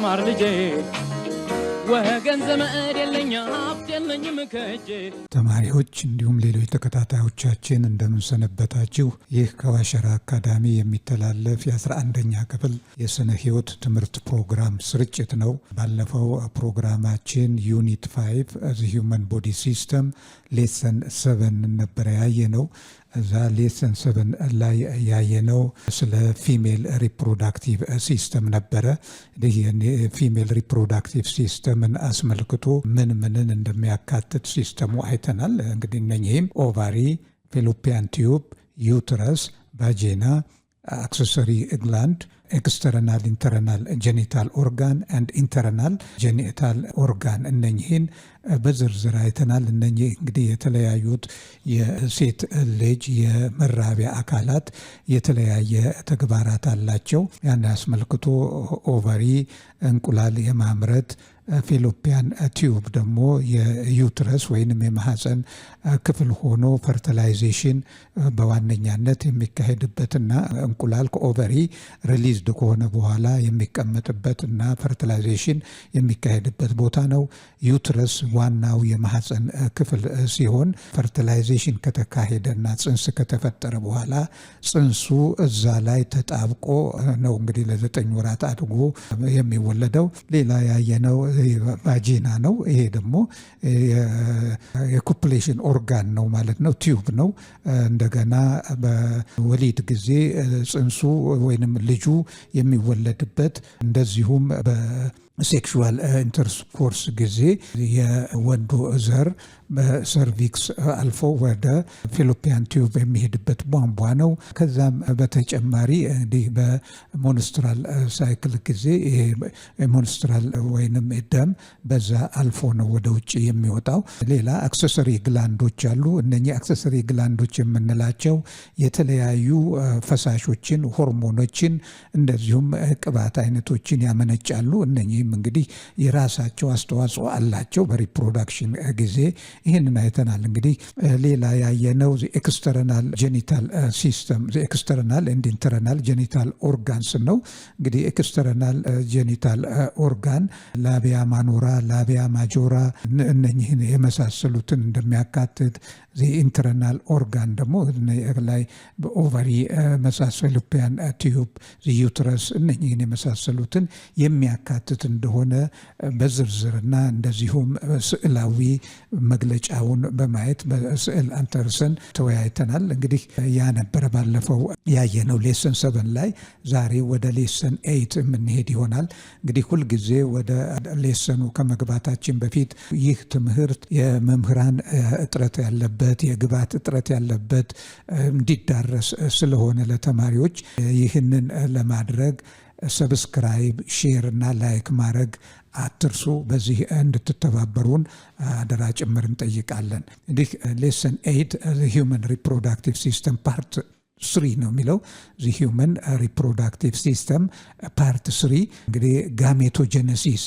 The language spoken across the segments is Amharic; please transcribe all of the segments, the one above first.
ማር ልጄ ወገን ዘመድ የለኝ ሀብት የለኝም ከእጄ። ተማሪዎች እንዲሁም ሌሎች ተከታታዮቻችን እንደምንሰነበታችሁ። ይህ ከዋሸራ አካዳሚ የሚተላለፍ የ11ኛ ክፍል የስነ ህይወት ትምህርት ፕሮግራም ስርጭት ነው። ባለፈው ፕሮግራማችን ዩኒት 5 ዘ ሂውመን ቦዲ ሲስተም ሌሰን 7 ነበር ያየነው። እዛ ሌሰን 7 ላይ ያየነው ስለ ፊሜል ሪፕሮዳክቲቭ ሲስተም ነበረ። ይህ ፊሜል ሪፕሮዳክቲቭ ሲስተምን አስመልክቶ ምንን እንደሚያካትት ሲስተሙ አይተናል። እንግዲህ እነኚህም ኦቫሪ፣ ፌሎፒያን ቲዩብ፣ ዩትረስ፣ ቫጂና፣ አክሰሰሪ ግላንድ፣ ኤክስተርናል ኢንተርናል ጄኒታል ኦርጋን ኤንድ ኢንተርናል ጄኒታል ኦርጋን እነኚህን በዝርዝር አይተናል። እነኚህ እንግዲህ የተለያዩት የሴት ልጅ የመራቢያ አካላት የተለያየ ተግባራት አላቸው። ያን አስመልክቶ ኦቫሪ እንቁላል የማምረት፣ ፌሎፒያን ቲዩብ ደግሞ የዩትረስ ወይንም የማህፀን ክፍል ሆኖ ፈርቲላይዜሽን በዋነኛነት የሚካሄድበትና እንቁላል ከኦቨሪ ሪሊዝድ ከሆነ በኋላ የሚቀመጥበትና ፈርቲላይዜሽን የሚካሄድበት ቦታ ነው። ዩትረስ ዋናው የማህፀን ክፍል ሲሆን ፈርቲላይዜሽን ከተካሄደና ጽንስ ከተፈጠረ በኋላ ጽንሱ እዛ ላይ ተጣብቆ ነው እንግዲህ ለ9 ወራት አድጎ የሚወለደው። ሌላ ያየነው ቫጂና ነው። ይሄ ደግሞ የኮፕሌሽን ኦርጋን ነው ማለት ነው፣ ቲዩብ ነው። እንደገና በወሊድ ጊዜ ጽንሱ ወይንም ልጁ የሚወለድበት እንደዚሁም በሴክሹዋል ኢንተርኮርስ ጊዜ የወንዱ ዘር በሰርቪክስ አልፎ ወደ ፌሎፒያን ቲዩብ የሚሄድበት ቧንቧ ነው። ከዛም በተጨማሪ እንዲህ በሞንስትራል ሳይክል ጊዜ ሞንስትራል ወይንም ደም በዛ አልፎ ነው ወደ ውጭ የሚወጣው። ሌላ አክሰሰሪ ግላንዶች አሉ። እነኚህ አክሰሰሪ ግላንዶች የምንላቸው የተለያዩ ፈሳሾችን፣ ሆርሞኖችን እንደዚሁም ቅባት አይነቶችን ያመነጫሉ። እነኚህም እንግዲህ የራሳቸው አስተዋጽኦ አላቸው በሪፕሮዳክሽን ጊዜ። ይህንን አይተናል። እንግዲህ ሌላ ያየነው ኤክስተርናል ጄኒታል ሲስተም ኤክስተርናል ኤንድ ኢንተርናል ጄኒታል ኦርጋንስ ነው። እንግዲህ ኤክስተርናል ጄኒታል ኦርጋን ላቢያ ማኖራ፣ ላቢያ ማጆራ እነኚህን የመሳሰሉትን እንደሚያካትት፣ ኢንተርናል ኦርጋን ደግሞ ላይ በኦቫሪ ፌሎፒያን ቲዩብ፣ ዩትረስ እነኚህን የመሳሰሉትን የሚያካትት እንደሆነ በዝርዝርና እንደዚሁም ስዕላዊ መግለጫውን በማየት በስዕል አንተርሰን ተወያይተናል። እንግዲህ ያ ነበረ ባለፈው ያየነው ሌሰን 7 ላይ። ዛሬ ወደ ሌሰን 8 የምንሄድ ይሆናል። እንግዲህ ሁልጊዜ ወደ ሌሰኑ ከመግባታችን በፊት ይህ ትምህርት የመምህራን እጥረት ያለበት የግብዓት እጥረት ያለበት እንዲዳረስ ስለሆነ ለተማሪዎች ይህንን ለማድረግ ሰብስክራይብ፣ ሼር እና ላይክ ማድረግ አትርሱ። በዚህ እንድትተባበሩን አደራ ጭምር እንጠይቃለን። እንግዲህ ሌሰን 8 ሂውመን ሪፕሮዳክቲቭ ሲስተም ፓርት 3 ነው የሚለው። ዚ ሂውመን ሪፕሮዳክቲቭ ሲስተም ፓርት 3 እንግዲህ ጋሜቶጀነሲስ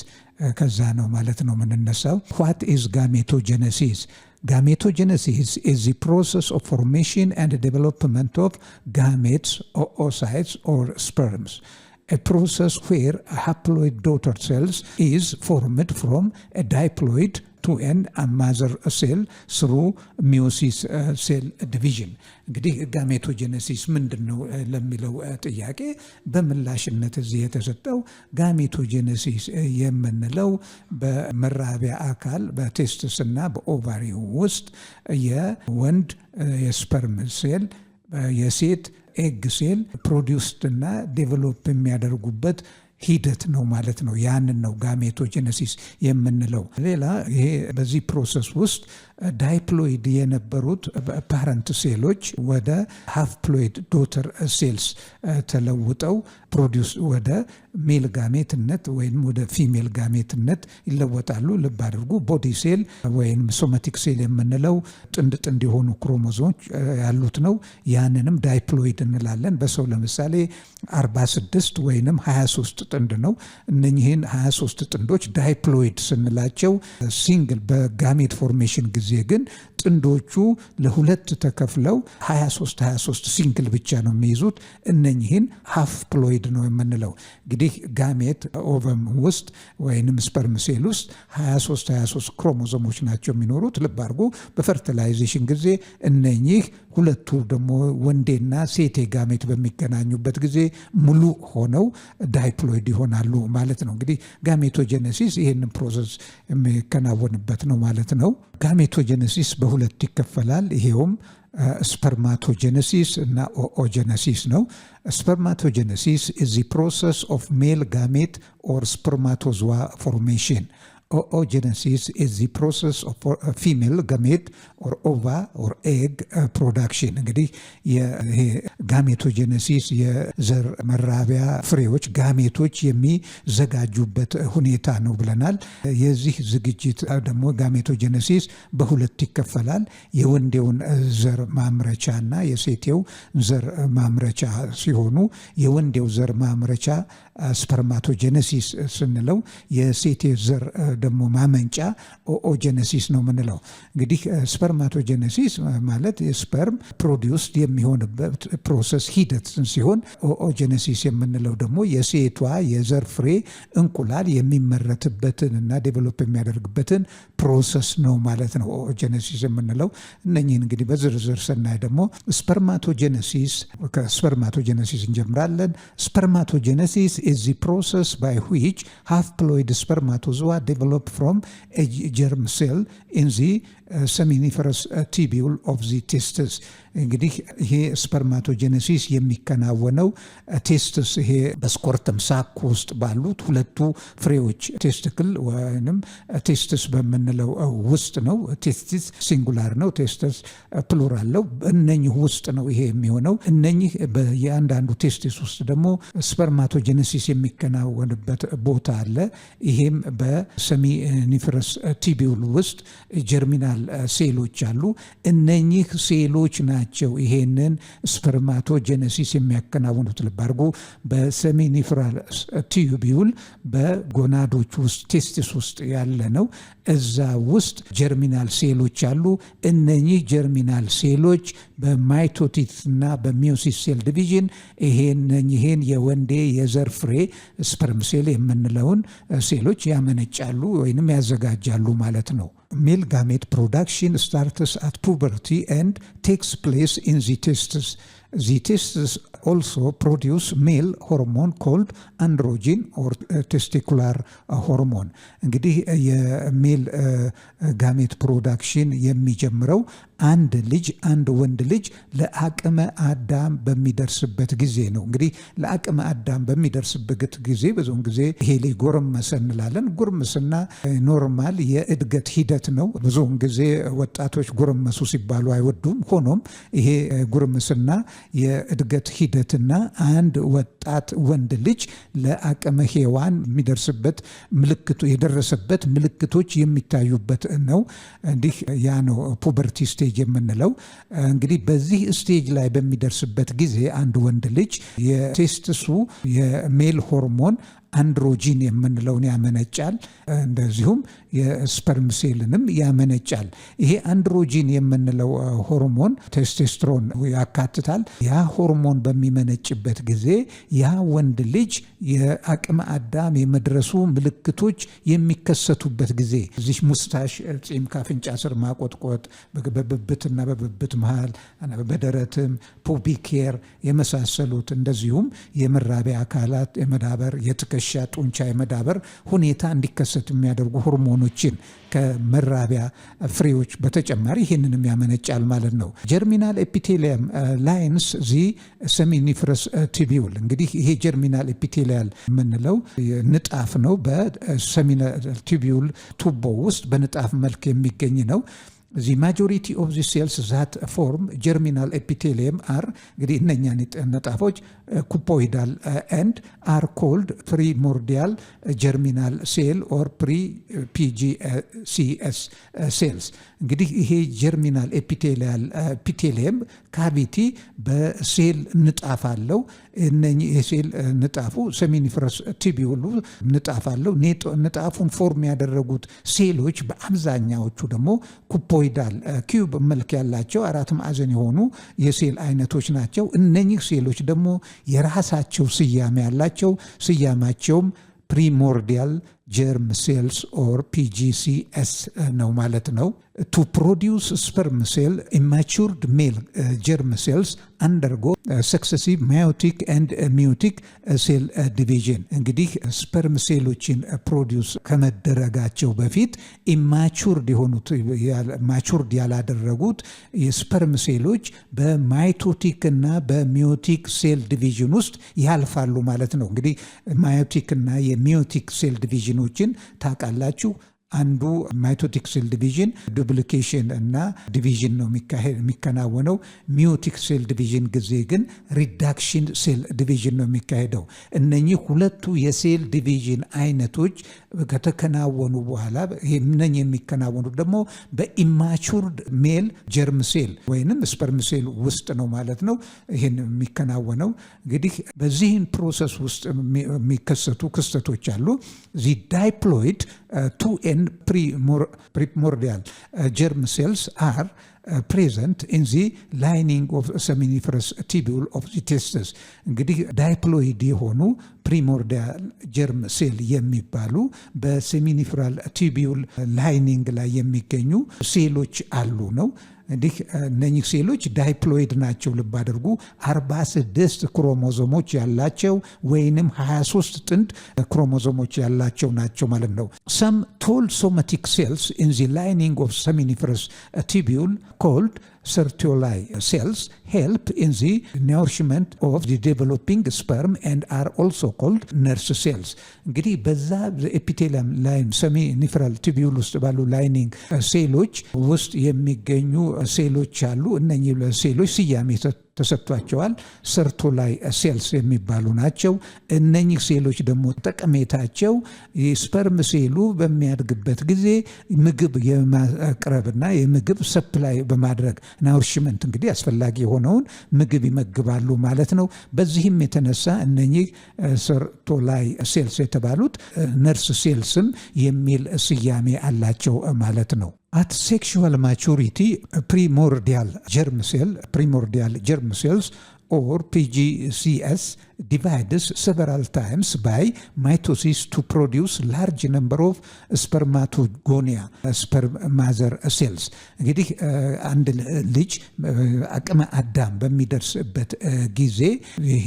ከዛ ነው ማለት ነው የምንነሳው። ዋት ኢዝ ጋሜቶጀነሲስ? Gametogenesis is the process of formation and development of gametes or oocytes or sperms. A process where a haploid daughter cells is formed from a diploid to an mother cell through meiosis cell division. እንግዲህ ጋሜቶጀነሲስ ምንድነው ለሚለው ጥያቄ በምላሽነት እዚህ የተሰጠው ጋሜቶጀነሲስ የምንለው በመራቢያ አካል በቴስቲስ እና በኦቫሪ ውስጥ የወንድ የስፐርም ሴል የሴት ኤግ ሴል ፕሮዲውስድ እና ዴቨሎፕ የሚያደርጉበት ሂደት ነው ማለት ነው። ያንን ነው ጋሜቶጀነሲስ የምንለው። ሌላ ይሄ በዚህ ፕሮሰስ ውስጥ ዳይፕሎይድ የነበሩት ፓረንት ሴሎች ወደ ሃፍፕሎይድ ዶተር ሴልስ ተለውጠው ፕሮዲውስ ወደ ሜል ጋሜትነት ወይም ወደ ፊሜል ጋሜትነት ይለወጣሉ። ልብ አድርጉ። ቦዲ ሴል ወይም ሶማቲክ ሴል የምንለው ጥንድ ጥንድ የሆኑ ክሮሞዞሞች ያሉት ነው። ያንንም ዳይፕሎይድ እንላለን። በሰው ለምሳሌ 46 ወይንም 23 ጥንድ ነው። እነኚህን 23 ጥንዶች ዳይፕሎይድ ስንላቸው ሲንግል በጋሜት ፎርሜሽን ጊዜ ግን ጥንዶቹ ለሁለት ተከፍለው 23 ሲንግል ብቻ ነው የሚይዙት። እነኚህን ሃፍ ፕሎይድ ነው የምንለው። እንግዲህ እንግዲህ ጋሜት ኦቨም ውስጥ ወይንም ስፐርም ሴል ውስጥ 23 ክሮሞዞሞች ናቸው የሚኖሩት። ልብ አድርጉ። በፈርቲላይዜሽን ጊዜ እነኚህ ሁለቱ ደግሞ ወንዴና ሴቴ ጋሜት በሚገናኙበት ጊዜ ሙሉ ሆነው ዳይፕሎይድ ይሆናሉ ማለት ነው። እንግዲህ ጋሜቶጀነሲስ ይህንን ፕሮሰስ የሚከናወንበት ነው ማለት ነው። ጋሜቶጀነሲስ በሁለት ይከፈላል። ይሄውም ስፐርማቶጀነሲስ እና ኦኦጀነሲስ ነው። ስፐርማቶጀነሲስ is the process of male gamete or spermatozoa formation. Oogenesis is the process of female gamete or ova or egg production. እንግዲህ ጋሜቶጀነሲስ የዘር መራቢያ ፍሬዎች ጋሜቶች የሚዘጋጁበት ሁኔታ ነው ብለናል። የዚህ ዝግጅት ደግሞ ጋሜቶጀነሲስ በሁለት ይከፈላል። የወንዴውን ዘር ማምረቻና የሴቴው ዘር ማምረቻ ሲሆኑ የወንዴው ዘር ማምረቻ ስፐርማቶጀነሲስ ስንለው የሴቴ ዘር ደግሞ ማመንጫ ኦኦጀነሲስ ነው የምንለው። እንግዲህ ስፐርማቶጀነሲስ ማለት ስፐርም ፕሮዲውስድ የሚሆንበት ፕሮሰስ ሂደት ሲሆን ኦኦጀነሲስ የምንለው ደግሞ የሴቷ የዘር ፍሬ እንቁላል የሚመረትበትን እና ዴቨሎፕ የሚያደርግበትን ፕሮሰስ ነው ማለት ነው ኦኦጀነሲስ የምንለው። እነኚህን እንግዲህ በዝርዝር ስናይ ደግሞ ከስፐርማቶጀነሲስ እንጀምራለን። ስፐርማቶጀነሲስ is the process by which half-ploid spermatozoa develop from a germ cell in the seminiferous tubule of the testes. እንግዲህ ይሄ ስፐርማቶጀነሲስ የሚከናወነው ቴስትስ ይሄ በስኮርተም ሳክ ውስጥ ባሉት ሁለቱ ፍሬዎች ቴስቲክል ወይንም ቴስትስ በምንለው ውስጥ ነው። ቴስቲስ ሲንጉላር ነው፣ ቴስትስ ፕሉራል ነው። እነኚህ ውስጥ ነው ይሄ የሚሆነው። እነኚህ በእያንዳንዱ ቴስቲስ ውስጥ ደግሞ ስፐርማቶጀነሲስ የሚከናወንበት ቦታ አለ። ይሄም በሰሚኒፈረስ ቲቢውል ውስጥ ጀርሚናል ሴሎች አሉ። እነኚህ ሴሎች ናቸው ይሄንን ስፐርማቶጀነሲስ የሚያከናውኑት። ልብ አድርጉ። በሰሚኒፈራል ቲዩቢውል በጎናዶች ውስጥ ቴስቲስ ውስጥ ያለ ነው። እዛ ውስጥ ጀርሚናል ሴሎች አሉ። እነኚህ ጀርሚናል ሴሎች በማይቶቲስ እና በሚዮሲስ ሴል ዲቪዥን ይሄን የወንዴ የዘር ፍሬ ስፐርም ሴል የምንለውን ሴሎች ያመነጫሉ ወይንም ያዘጋጃሉ ማለት ነው። Male gamete production starts at puberty and takes place in the testes. The testes also produce male hormone called androgen or testicular hormone. እንግዲህ የሜል ጋሜት ፕሮዳክሽን የሚጀምረው አንድ ወንድ ልጅ ለአቅመ አዳም በሚደርስበት ጊዜ ነው። እንግዲህ ለአቅመ አዳም በሚደርስበት ጊዜ ብዙውን ጊዜ ይሄ ልጅ ጎረመሰ እንላለን። ጉርምስና ኖርማል የእድገት ሂደት ነው። ብዙውን ጊዜ ወጣቶች ጎረመሱ ሲባሉ አይወዱም። ሆኖም ይሄ ጉርምስና የእድገት ሂደትና አንድ ወጣት ወንድ ልጅ ለአቅመ ሔዋን የሚደርስበት የደረሰበት ምልክቶች የሚታዩበት ነው። እንዲህ ያ ነው ፑበርቲ ስቴጅ የምንለው። እንግዲህ በዚህ ስቴጅ ላይ በሚደርስበት ጊዜ አንድ ወንድ ልጅ የቴስትሱ የሜል ሆርሞን አንድሮጂን የምንለውን ያመነጫል። እንደዚሁም የስፐርም ሴልንም ያመነጫል። ይሄ አንድሮጂን የምንለው ሆርሞን ቴስቴስትሮን ያካትታል። ያ ሆርሞን በሚመነጭበት ጊዜ ያ ወንድ ልጅ የአቅመ አዳም የመድረሱ ምልክቶች የሚከሰቱበት ጊዜ እዚህ ሙስታሽ፣ ጺም ካፍንጫ ስር ማቆጥቆጥ፣ በብብትና በብብት መሃል፣ በደረትም ፑቢክ ሄር የመሳሰሉት እንደዚሁም የመራቢያ አካላት የመዳበር የትከሻ ጡንቻ የመዳበር ሁኔታ እንዲከሰት የሚያደርጉ ሆርሞኖችን ከመራቢያ ፍሬዎች በተጨማሪ ይህንንም ያመነጫል ማለት ነው። ጀርሚናል ኤፒቴሊየም ላይንስ ዚ ሰሚኒፈረስ ቲቢውል። እንግዲህ ይሄ ጀርሚናል ኤፒቴሊያል የምንለው ንጣፍ ነው። በሰሚኒፈረስ ቲቢውል ቱቦ ውስጥ በንጣፍ መልክ የሚገኝ ነው። The majority of the cells that form germinal epithelium are እንግዲህ እነኛ ነጣፎች ኩፖይዳል and are called primordial germinal cell or pre-PGCS cells። እንግዲህ ይሄ ጀርሚናል ኤፒቴሊየም ካቪቲ በሴል ንጣፍ አለው። እነኚህ የሴል ንጣፉ ሰሚኒፈረስ ቲቢዩሉ ንጣፍ አለው። ንጣፉን ፎርም ያደረጉት ሴሎች በአብዛኛዎቹ ደግሞ ኩፖይዳል ኪዩብ መልክ ያላቸው 4 ማዕዘን የሆኑ የሴል አይነቶች ናቸው። እነኚህ ሴሎች ደግሞ የራሳቸው ስያሜ ያላቸው፣ ስያማቸውም ፕሪሞርዲያል ጀርም ሴልስ ኦር PGCS ነው ማለት ነው። to produce sperm cell, immatured male germ cells undergo successive meiotic and meiotic cell division. እንግዲህ ስፐርም ሴሎችን ፕሮዲውስ ከመደረጋቸው በፊት ኢማቹርድ የሆኑት ማቹርድ ያላደረጉት የስፐርም ሴሎች በማይቶቲክ እና በሚዮቲክ ሴል ዲቪዥን ውስጥ ያልፋሉ ማለት ነው። እንግዲህ ማዮቲክ እና የሚዮቲክ ሴል ዲቪዥኖችን ታውቃላችሁ። አንዱ ማይቶቲክ ሴል ዲቪዥን ዱፕሊኬሽን እና ዲቪዥን ነው የሚከናወነው። ሚዮቲክ ሴል ዲቪዥን ጊዜ ግን ሪዳክሽን ሴል ዲቪዥን ነው የሚካሄደው። እነኚህ ሁለቱ የሴል ዲቪዥን አይነቶች ከተከናወኑ በኋላ እነኚህ የሚከናወኑት ደግሞ በኢማቹርድ ሜል ጀርም ሴል ወይንም ስፐርም ሴል ውስጥ ነው ማለት ነው። ይህን የሚከናወነው እንግዲህ በዚህን ፕሮሰስ ውስጥ የሚከሰቱ ክስተቶች አሉ። ዚ ዳይፕሎይድ 2N primordial germ cells are present in the lining of seminiferous tubule of the testes. እንግዲህ ዳይፕሎይድ የሆኑ ፕሪሞርዲያል ጀርም ሴል የሚባሉ በሴሚኒፍራል ቲቢዩል ላይኒንግ ላይ የሚገኙ ሴሎች አሉ ነው። እንዲህ እነኚህ ሴሎች ዳይፕሎይድ ናቸው። ልብ አድርጉ። 46 ክሮሞዞሞች ያላቸው ወይንም 23 ጥንድ ክሮሞዞሞች ያላቸው ናቸው ማለት ነው። some tall somatic cells in the lining of seminiferous tubule called Sertoli cells help in the nourishment of the developing sperm and are also called nurse cells. እንግዲህ በዛ ኤፒቴሊየም ላይን ሰሚኒፍራል ቲቢዩል ውስጥ ባሉ ላይኒንግ ሴሎች ውስጥ የሚገኙ ሴሎች አሉ። እነኚህ ሴሎች ስያሜ ተሰጥቷቸዋል። ሰርቶላይ ሴልስ የሚባሉ ናቸው። እነኚህ ሴሎች ደግሞ ጠቀሜታቸው የስፐርም ሴሉ በሚያድግበት ጊዜ ምግብ የማቅረብና የምግብ ሰፕላይ በማድረግ ናውሪሽመንት እንግዲህ አስፈላጊ የሆነውን ምግብ ይመግባሉ ማለት ነው። በዚህም የተነሳ እነኚህ ሰርቶላይ ሴልስ የተባሉት ነርስ ሴልስም የሚል ስያሜ አላቸው ማለት ነው። At sexual maturity, primordial germ cells or PGCS divides several times by mitosis to produce large number of spermatogonia, sperm mother cells. እንግዲህ አንድ ልጅ አቅመ አዳም በሚደርስበት ጊዜ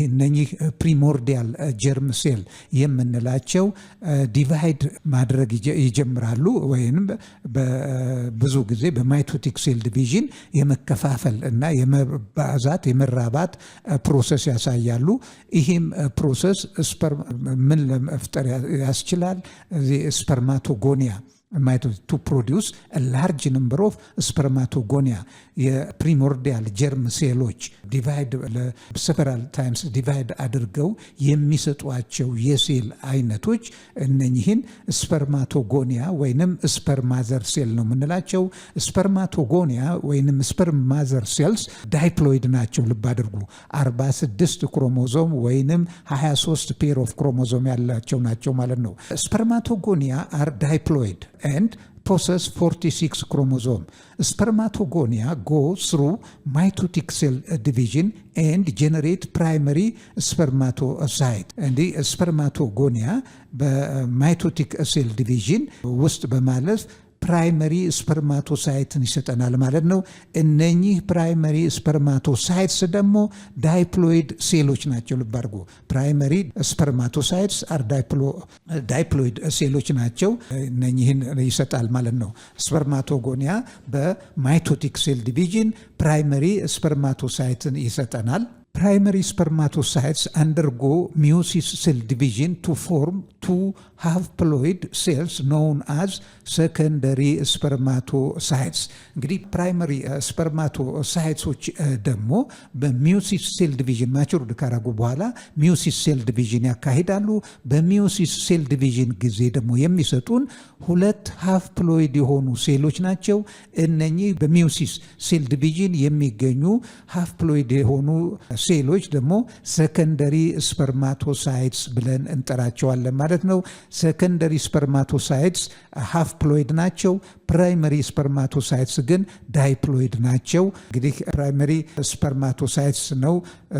እነኚህ ፕሪሞርዲያል ጀርም ሴል የምንላቸው ዲቫይድ ማድረግ ይጀምራሉ ወይም ብዙ ጊዜ በማይቶቲክ ሴል ዲቪዥን የመከፋፈል እና የመባዛት የመራባት ፕሮሰስ ያሳያሉ። ይህም ፕሮሰስ ምን ለመፍጠር ያስችላል? ስፐርማቶጎኒያ to produce a large number of spermatogonia. የፕሪሞርዲያል ጀርም ሴሎች several times ዲቫይድ አድርገው የሚሰጧቸው የሴል አይነቶች እነኚህን ስፐርማቶጎኒያ ወይንም ስፐርማዘር ሴል ነው የምንላቸው። ስፐርማቶጎኒያ ወይንም ስፐርማዘር ሴልስ ዳይፕሎይድ ናቸው። ልብ አድርጉ። 46 ክሮሞዞም ወይንም 23 ፔር ኦፍ ክሮሞዞም ያላቸው ናቸው ማለት ነው። ስፐርማቶጎኒያ are diploid and possess 46 chromosome. Spermatogonia go through mitotic cell division and generate primary spermatocyte. And the spermatogonia በማይቶቲክ ሴል ዲቪዥን ውስጥ በማለፍ ፕራይመሪ ስፐርማቶሳይትን ይሰጠናል ማለት ነው። እነኚህ ፕራይመሪ ስፐርማቶሳይትስ ደግሞ ዳይፕሎይድ ሴሎች ናቸው። ልብ አድርጉ። ፕራይመሪ ስፐርማቶሳይትስ አር ዳይፕሎይድ ሴሎች ናቸው። እነኚህን ይሰጣል ማለት ነው። ስፐርማቶጎኒያ በማይቶቲክ ሴል ዲቪዥን ፕራይመሪ ስፐርማቶሳይትን ይሰጠናል። Primary spermatocytes undergo meiosis cell division to form two haploid cells known as secondary spermatocytes። እንግዲህ ፕራይመሪ ስፐርማቶሳይትሶች ደግሞ በሚዮሲስ ሴል ዲቪዥን ማቹርድ ካረጉ በኋላ ሚዮሲስ ሴል ዲቪዥን ያካሂዳሉ። በሚዮሲስ ሴል ዲቪዥን ጊዜ ደግሞ የሚሰጡን ሁለት ሃፕሎይድ የሆኑ ሴሎች ናቸው። እነኚህ በሚዮሲስ ሴል ዲቪዥን የሚገኙ ሃፕሎይድ የሆኑ ሴሎች ደግሞ ሰከንደሪ ስፐርማቶሳይትስ ብለን እንጠራቸዋለን ማለት ነው። ሰከንደሪ ስፐርማቶሳይትስ ሃፕሎይድ ናቸው። ፕራይመሪ ስፐርማቶሳይትስ ግን ዳይፕሎይድ ናቸው። እንግዲህ ፕራይመሪ ስፐርማቶሳይትስ ነው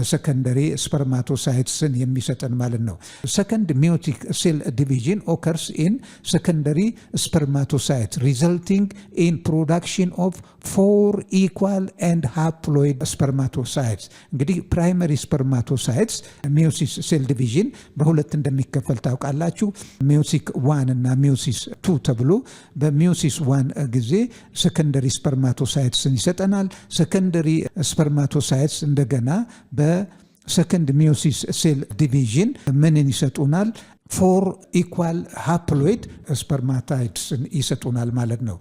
ሰከንደሪ ስፐርማቶሳይትስን የሚሰጠን ማለት ነው። ሰከንድ ሚዮቲክ ሴል ዲቪዥን ኦከርስ ኢን ሰከንደሪ spermatocytes resulting in production of 4 equal and haploid spermatocytes። እንግዲህ ፕራይመሪ ስፐርማቶሳይትስ ሚዮሲስ ሴል ዲቪዥን በሁለት እንደሚከፈል ታውቃላችሁ። ሚዮሲክ 1 እና ሚዮሲስ 2 ተብሎ በሚዮሲስ 1 ጊዜ ሰከንደሪ ስፐርማቶሳይትስን ይሰጠናል። ሰከንደሪ ስፐርማቶሳይትስ እንደገና በሰከንድ ሚዮሲስ ሴል ዲቪዥን ምንን ይሰጡናል? 4 ኢኳል ሃፕሎይድ ስፐርማታይድስን ይሰጡናል ማለት ነው።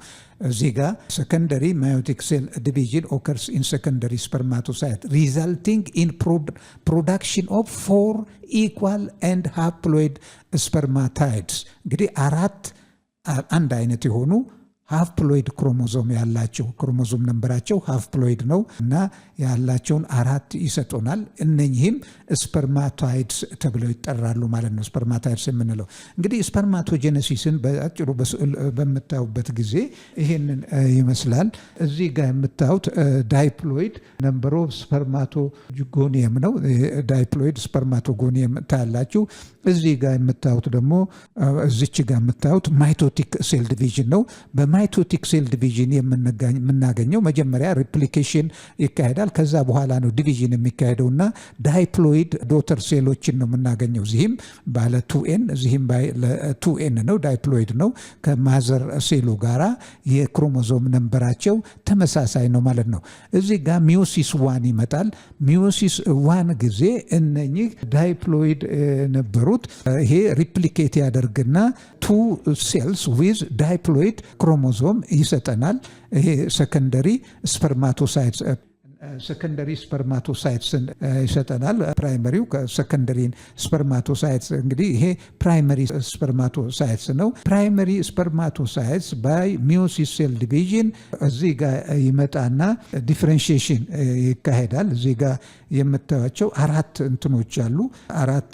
እዚህ ጋር ሰከንደሪ ማዮቲክ ሴል ዲቪዥን ኦከርስ ኢን ሰከንደሪ ስፐርማቶሳይት ሪዛልቲንግ ኢን ፕሮዳክሽን ኦፍ 4 ኢኳል ኤንድ ሃፕሎይድ ስፐርማታይድስ። እንግዲህ አራት አንድ አይነት የሆኑ ሃፕሎይድ ክሮሞዞም ያላቸው ክሮሞዞም ነንበራቸው ሃፕሎይድ ነው እና ያላቸውን አራት ይሰጡናል። እነኚህም ስፐርማቶይድስ ተብለው ይጠራሉ ማለት ነው። ስፐርማቶይድስ የምንለው እንግዲህ ስፐርማቶጀነሲስን በአጭሩ በስዕል በምታዩበት ጊዜ ይሄንን ይመስላል። እዚህ ጋር የምታዩት ዳይፕሎይድ ነምበር ኦፍ ስፐርማቶጎኒየም ነው። ዳይፕሎይድ ስፐርማቶጎኒየም ታያላችሁ። እዚህ ጋር የምታዩት ደግሞ እዚች ጋር የምታዩት ማይቶቲክ ሴል ዲቪዥን ነው። በማይቶቲክ ሴል ዲቪዥን የምናገኘው መጀመሪያ ሪፕሊኬሽን ይካሄዳል። ከዛ በኋላ ነው ዲቪዥን የሚካሄደው እና ዳይፕሎይድ ዶተር ሴሎችን ነው የምናገኘው። እዚህም ባለ 2ኤን እዚህም ባለ 2ኤን ነው፣ ዳይፕሎይድ ነው። ከማዘር ሴሉ ጋራ የክሮሞዞም ነንበራቸው ተመሳሳይ ነው ማለት ነው። እዚህ ጋር ሚዮሲስ 1 ይመጣል። ሚዮሲስ 1 ጊዜ እነኚህ ዳይፕሎይድ ነበሩት። ይሄ ሪፕሊኬት ያደርግና 2 ሴልስ ዊዝ ዳይፕሎይድ ክሮሞዞም ይሰጠናል። ይሄ ሰከንደሪ ስፐርማቶሳይትስ ሰከንደሪ ስፐርማቶሳይትስን ይሰጠናል። ፕራይመሪው ከሰከንደሪ ስፐርማቶሳይትስ እንግዲህ ይሄ ፕራይመሪ ስፐርማቶሳይትስ ነው። ፕራይመሪ ስፐርማቶሳይትስ ባይ ሚዮሲስ ሴል ዲቪዥን እዚህ ጋር ይመጣና ዲፍረንሺዬሽን ይካሄዳል። እዚህ ጋር የምታዩቸው አራት እንትኖች አሉ፣ አራት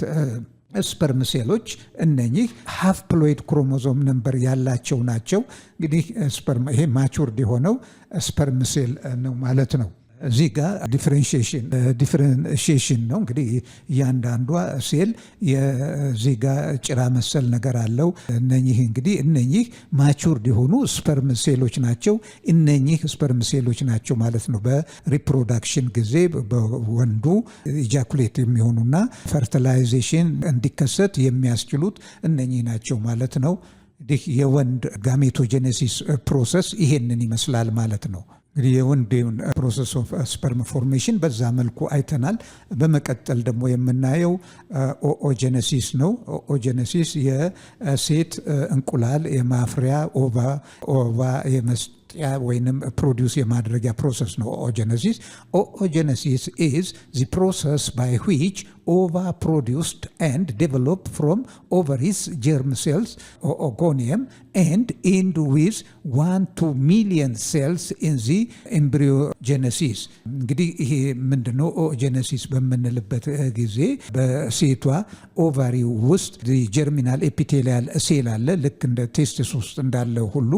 ስፐርም ሴሎች። እነኚህ ሃፕሎይድ ክሮሞዞም ነምበር ያላቸው ናቸው። እንግዲህ ይሄ ማቹርድ የሆነው ስፐርም ሴል ነው ማለት ነው። እዚህ ጋር ዲፍረንሺዬሽን ነው። እንግዲህ እያንዳንዷ ሴል የዚህ ጋር ጭራ መሰል ነገር አለው። እነኚህ ማቹርድ የሆኑ ስፐርም ሴሎች ናቸው። እነኚህ ስፐርም ሴሎች ናቸው ማለት ነው። በሪፕሮዳክሽን ጊዜ በወንዱ ኢጃኩሌት የሚሆኑና ፈርቲላይዜሽን እንዲከሰት የሚያስችሉት እነኚህ ናቸው ማለት ነው። እንግዲህ የወንድ ጋሜቶጀኔሲስ ፕሮሰስ ይሄንን ይመስላል ማለት ነው። እንግዲህ የወንዴውን ፕሮሰስ ኦፍ ስፐርም ፎርሜሽን በዛ መልኩ አይተናል። በመቀጠል ደግሞ የምናየው ኦኦጀነሲስ ነው። ኦኦጀነሲስ የሴት እንቁላል የማፍሪያ ኦቫ የመስጠት ወይንም ፕሮዲውስ የማድረጊያ ፕሮሰስ ነው ኦኦጀነሲስ። ኦኦጀነሲስ ኢዝ ዘ ፕሮሰስ ባይ ዊች ova produced and developed from ovaries germ cells oogonium and end with 1 to million cells in the embryogenesis። እንግዲህ ይሄ ምንድነው ኦኦጀነሲስ በምንልበት ጊዜ በሴቷ ኦቫሪ ውስጥ ጀርሚናል ኤፒቴሊያል ሴል አለ። ልክ እንደ ቴስቲስ ውስጥ እንዳለው ሁሉ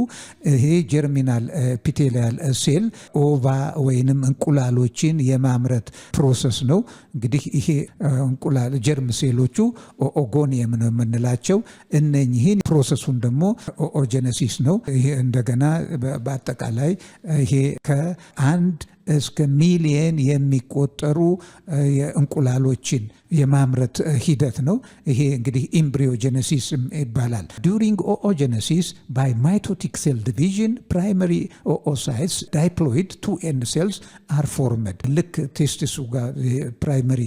ይሄ ጀርሚናል ኤፒቴሊያል ሴል ኦቫ ወይንም እንቁላሎችን የማምረት ፕሮሰስ ነው። እንግዲህ ይሄ እንቁላል ጀርም ሴሎቹ ኦኦጎኒየም ነው የምንላቸው። እነኚህን ፕሮሰሱን ደግሞ ኦኦጀነሲስ ነው። ይሄ እንደገና በአጠቃላይ ይሄ ከ1 እስከ ሚሊየን የሚቆጠሩ እንቁላሎችን የማምረት ሂደት ነው። ይሄ እንግዲህ ኤምብሪዮጀነሲስ ይባላል። ዱሪንግ ኦኦጀነሲስ ባይ ማይቶቲክ ሴል ዲቪዥን ፕራይመሪ ኦኦሳይትስ ዳይፕሎይድ 2 ሴልስ አር ፎርመድ። ልክ ቴስቲሱ ጋር ፕራይመሪ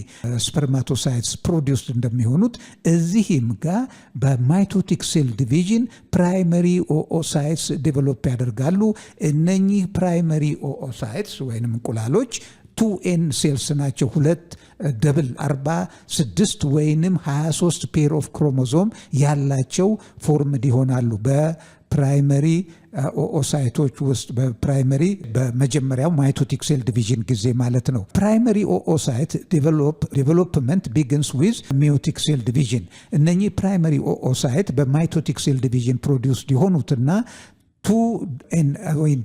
ስፐርማቶሳይትስ ፕሮዲውስድ እንደሚሆኑት እዚህም ጋር በማይቶቲክ ሴል ዲቪዥን ፕራይመሪ ኦኦሳይትስ ዴቨሎፕ ያደርጋሉ። እነኚህ ፕራይመሪ ኦኦሳይትስ ወይም እንቁላሎች 2 ሴልስ ናቸው። 2 ደብል 46 ወይንም 23 ፔር ኦፍ ክሮሞዞም ያላቸው ፎርምድ ይሆናሉ በፕራይመሪ ኦኦሳይቶች ውስጥ። በፕራይመሪ በመጀመሪያው ማይቶቲክ ሴል ዲቪዥን ጊዜ ማለት ነው። ፕራይመሪ ኦኦሳይት ዴቨሎፕመንት ቢግንስ ዊዝ ሚዮቲክ ሴል ዲቪዥን። እነኚህ ፕራይመሪ ኦኦሳይት በማይቶቲክ ሴል ዲቪዥን ፕሮዲውስድ የሆኑትና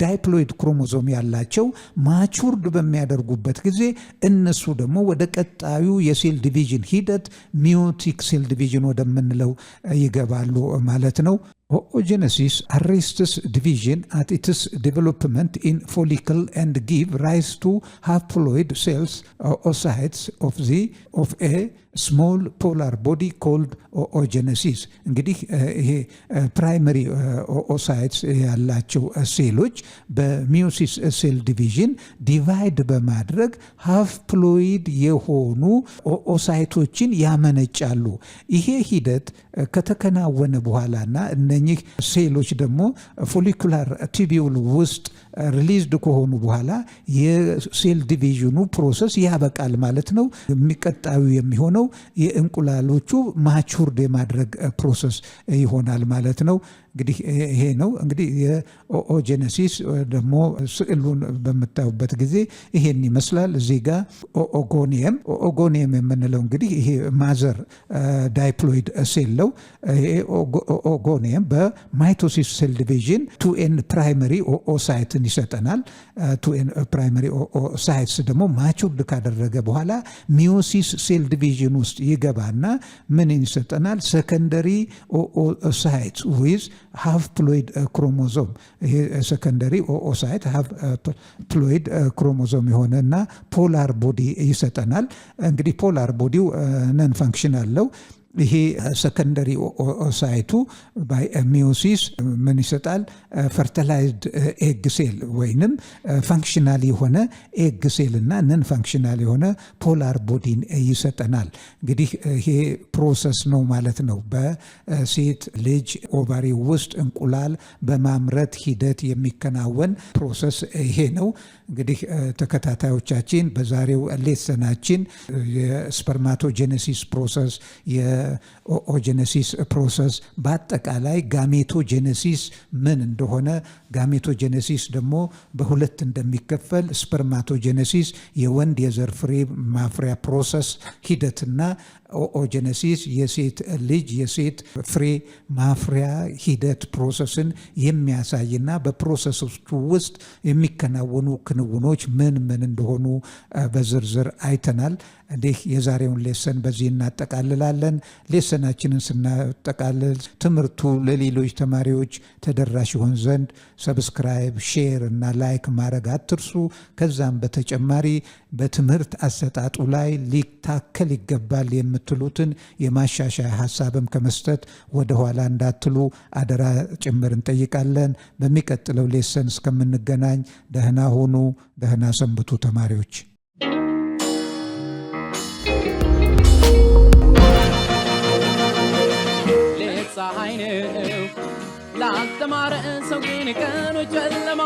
ዳይፕሎይድ ክሮሞዞም ያላቸው ማቹርድ በሚያደርጉበት ጊዜ እነሱ ደግሞ ወደ ቀጣዩ የሴል ዲቪዥን ሂደት ሚዮቲክ ሴል ዲቪዥን ወደምንለው ይገባሉ ማለት ነው። Oogenesis arrests division at its development in follicle and give rise to haploid cells or oocytes of a small polar body called oogenesis. እንግዲህ ይሄ ፕራይመሪ oocytes ያላቸው ሴሎች በሚዮሲስ ሴል ዲቪዥን ዲቫይድ በማድረግ ሃፕሎይድ የሆኑ oocytoችን ያመነጫሉ። ይሄ ሂደት ከተከናወነ በኋላና እነኚህ ሴሎች ደግሞ ፎሊኩላር ቲቢዩል ውስጥ ሪሊዝድ ከሆኑ በኋላ የሴል ዲቪዥኑ ፕሮሰስ ያበቃል ማለት ነው። የሚቀጣዩ የሚሆነው የእንቁላሎቹ ማቹርድ የማድረግ ፕሮሰስ ይሆናል ማለት ነው። እንግዲህ ይሄ ነው እንግዲህ የኦኦጀነሲስ ደግሞ ስዕሉን በምታዩበት ጊዜ ይሄን ይመስላል። እዚህ ጋር ኦኦጎኒየም የምንለው እንግዲህ ይሄ ማዘር ዳይፕሎይድ ሴል ነው። ይሄ ኦኦጎኒየም በማይቶሲስ ሴል ዲቪዥን 2n ፕራይመሪ ኦኦሳይትን ይሰጠናል። 2n ፕራይመሪ ኦኦሳይትስ ደግሞ ማቹርድ ካደረገ በኋላ ሚዮሲስ ሴል ዲቪዥን ውስጥ ይገባና ምን ይሰጠናል? ሰከንደሪ ኦኦሳይትስ ዊዝ ሃፕሎይድ ክሮሞዞም። ይሄ ሰከንደሪ ኦኦሳይት ሃፕሎይድ ክሮሞዞም የሆነና ፖላር ቦዲ ይሰጠናል። እንግዲህ ፖላር ቦዲው ነን ፋንክሽናል ነው። ይሄ ሰከንደሪ ኦኦሳይቱ ባይ ሚዮሲስ ምን ይሰጣል? ፈርቲላይዝድ ኤግ ሴል ወይንም ፋንክሽናል የሆነ ኤግ ሴል እና ነን ፋንክሽናል የሆነ ፖላር ቦዲን ይሰጠናል። እንግዲህ ይሄ ፕሮሰስ ነው ማለት ነው። በሴት ልጅ ኦቫሪ ውስጥ እንቁላል በማምረት ሂደት የሚከናወን ፕሮሰስ ይሄ ነው። እንግዲህ ተከታታዮቻችን በዛሬው ሌሰናችን የስፐርማቶጀነሲስ ፕሮሰስ የኦኦጀነሲስ ፕሮሰስ በአጠቃላይ ጋሜቶጀነሲስ ምን እንደሆነ፣ ጋሜቶጀነሲስ ደግሞ በሁለት እንደሚከፈል ስፐርማቶጀነሲስ የወንድ የዘር ፍሬ ማፍሪያ ፕሮሰስ ሂደትና ኦኦጀነሲስ የሴት ልጅ የሴት ፍሬ ማፍሪያ ሂደት ፕሮሰስን የሚያሳይና በፕሮሰሶቹ ውስጥ የሚከናወኑ ክንውኖች ምን ምን እንደሆኑ በዝርዝር አይተናል። እንዲህ የዛሬውን ሌሰን በዚህ እናጠቃልላለን። ሌሰናችንን ስናጠቃልል ትምህርቱ ለሌሎች ተማሪዎች ተደራሽ ይሆን ዘንድ ሰብስክራይብ፣ ሼር እና ላይክ ማድረግ አትርሱ። ከዛም በተጨማሪ በትምህርት አሰጣጡ ላይ ሊታከል ይገባል የምትሉትን የማሻሻያ ሀሳብም ከመስጠት ወደ ኋላ እንዳትሉ አደራ ጭምር እንጠይቃለን። በሚቀጥለው ሌሰን እስከምንገናኝ ደህና ሁኑ፣ ደህና ሰንብቱ ተማሪዎች። ፀሐይ ነው ላስተማረ ሰው ግን ቀኑ ጨለማ